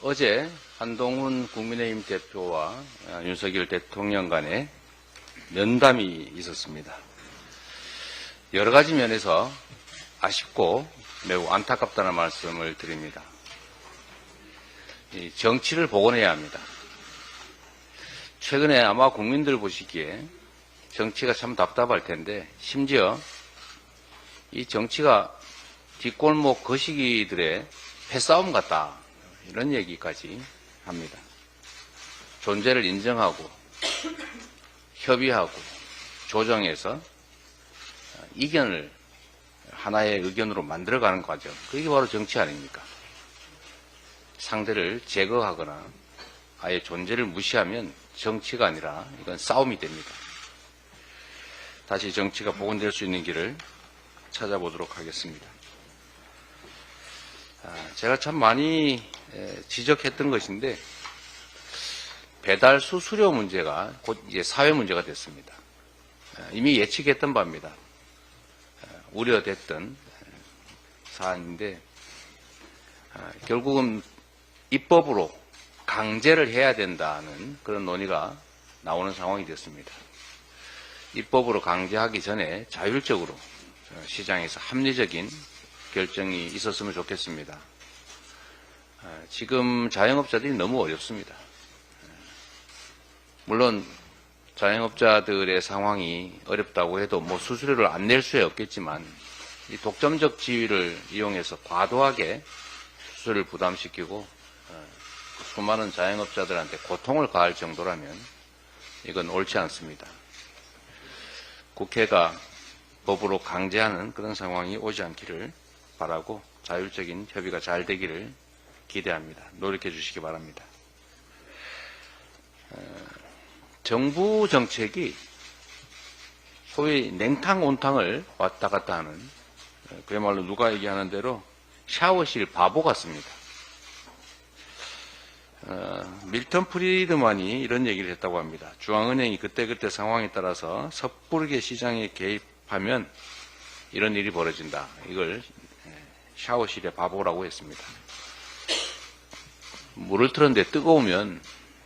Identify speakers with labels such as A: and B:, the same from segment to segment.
A: 어제 한동훈 국민의힘 대표와 윤석열 대통령 간에 면담이 있었습니다. 여러 가지 면에서 아쉽고 매우 안타깝다는 말씀을 드립니다. 정치를 복원해야 합니다. 최근에 아마 국민들 보시기에 정치가 참 답답할 텐데, 심지어 이 정치가 뒷골목 거시기들의 패싸움 같다, 이런 얘기까지 합니다. 존재를 인정하고 협의하고 조정해서 이견을 하나의 의견으로 만들어가는 과정, 그게 바로 정치 아닙니까? 상대를 제거하거나 아예 존재를 무시하면 정치가 아니라 이건 싸움이 됩니다. 다시 정치가 복원될 수 있는 길을 찾아보도록 하겠습니다. 제가 참 많이 지적했던 것인데, 배달 수수료 문제가 곧 이제 사회 문제가 됐습니다. 이미 예측했던 바입니다. 우려됐던 사안인데, 결국은 입법으로 강제를 해야 된다는 그런 논의가 나오는 상황이 됐습니다. 입법으로 강제하기 전에 자율적으로 시장에서 합리적인 결정이 있었으면 좋겠습니다. 지금 자영업자들이 너무 어렵습니다. 물론 자영업자들의 상황이 어렵다고 해도 뭐 수수료를 안 낼 수야 없겠지만, 이 독점적 지위를 이용해서 과도하게 수수료를 부담시키고 수많은 자영업자들한테 고통을 가할 정도라면 이건 옳지 않습니다. 국회가 법으로 강제하는 그런 상황이 오지 않기를 바라고, 자율적인 협의가 잘 되기를 기대합니다. 노력해 주시기 바랍니다. 정부 정책이 소위 냉탕 온탕을 왔다 갔다 하는, 그야말로 누가 얘기하는 대로 샤워실 바보 같습니다. 밀턴 프리드만이 이런 얘기를 했다고 합니다. 중앙은행이 그때그때 상황에 따라서 섣부르게 시장에 개입하면 이런 일이 벌어진다. 이걸 샤워실의 바보라고 했습니다. 물을 틀었는데 뜨거우면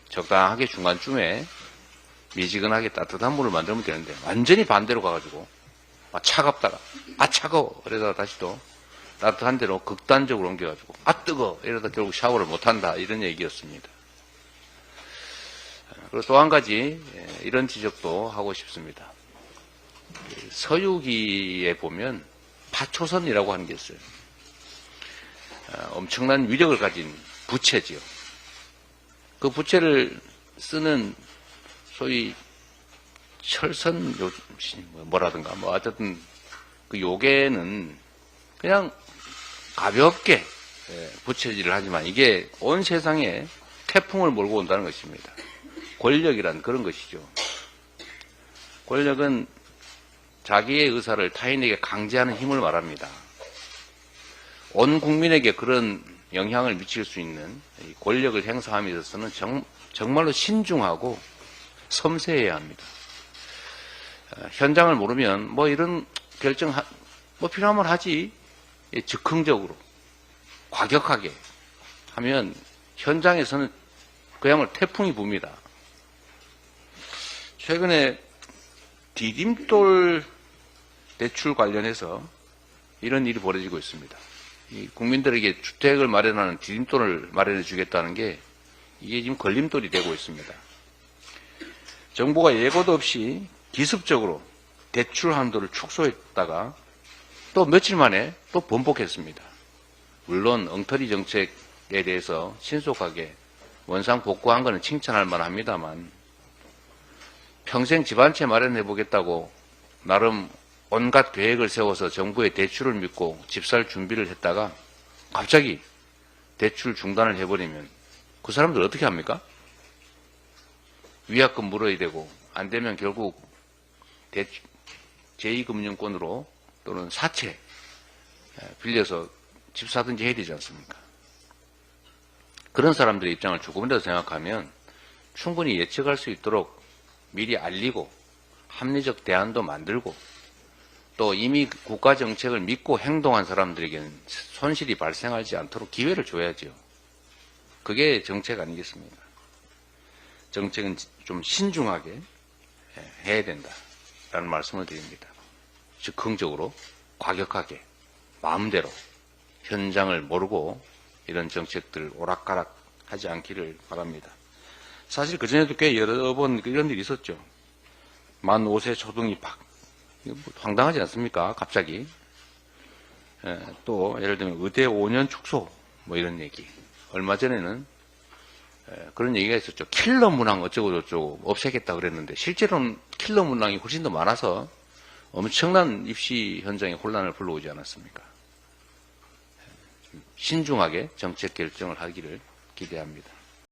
A: 적당하게 중간쯤에 미지근하게 따뜻한 물을 만들면 되는데, 완전히 반대로 가가지고 차갑다가 차가워 이러다가 다시 또 따뜻한 데로 극단적으로 옮겨가지고 뜨거 이러다 결국 샤워를 못한다, 이런 얘기였습니다. 그리고 또 한 가지 이런 지적도 하고 싶습니다. 서유기에 보면 파초선이라고 하는 게 있어요. 엄청난 위력을 가진 부채지요. 그 부채를 쓰는 소위 철선 뭐라든가 뭐 어쨌든 그 요괴는 그냥 가볍게 부채질을 하지만 이게 온 세상에 태풍을 몰고 온다는 것입니다. 권력이란 그런 것이죠. 권력은 자기의 의사를 타인에게 강제하는 힘을 말합니다. 온 국민에게 그런 영향을 미칠 수 있는 권력을 행사함에 있어서는 정말로 신중하고 섬세해야 합니다. 현장을 모르면 뭐 이런 결정 뭐 필요하면 하지, 즉흥적으로 과격하게 하면 현장에서는 그야말로 태풍이 붑니다. 최근에 디딤돌 대출 관련해서 이런 일이 벌어지고 있습니다. 이 국민들에게 주택을 마련하는 디딤돌을 마련해 주겠다는 게 이게 지금 걸림돌이 되고 있습니다. 정부가 예고도 없이 기습적으로 대출 한도를 축소했다가 또 며칠 만에 또 번복했습니다. 물론 엉터리 정책에 대해서 신속하게 원상 복구한 것은 칭찬할 만합니다만, 평생 집 한 채 마련해 보겠다고 나름 온갖 계획을 세워서 정부의 대출을 믿고 집 살 준비를 했다가 갑자기 대출 중단을 해버리면 그 사람들 어떻게 합니까? 위약금 물어야 되고, 안 되면 결국 제2금융권으로 또는 사채 빌려서 집 사든지 해야 되지 않습니까? 그런 사람들의 입장을 조금이라도 생각하면 충분히 예측할 수 있도록 미리 알리고 합리적 대안도 만들고, 또 이미 국가 정책을 믿고 행동한 사람들에게는 손실이 발생하지 않도록 기회를 줘야죠. 그게 정책 아니겠습니까? 정책은 좀 신중하게 해야 된다라는 말씀을 드립니다. 즉흥적으로, 과격하게, 마음대로 현장을 모르고 이런 정책들 오락가락 하지 않기를 바랍니다. 사실 그전에도 꽤 여러 번 이런 일이 있었죠. 만 5세 초등 입학. 이거 뭐 황당하지 않습니까? 갑자기. 또 예를 들면 의대 5년 축소 뭐 이런 얘기. 얼마 전에는 그런 얘기가 있었죠. 킬러 문항 어쩌고 저쩌고 없애겠다 그랬는데 실제로는 킬러 문항이 훨씬 더 많아서 엄청난 입시 현장에 혼란을 불러오지 않았습니까? 신중하게 정책 결정을 하기를 기대합니다.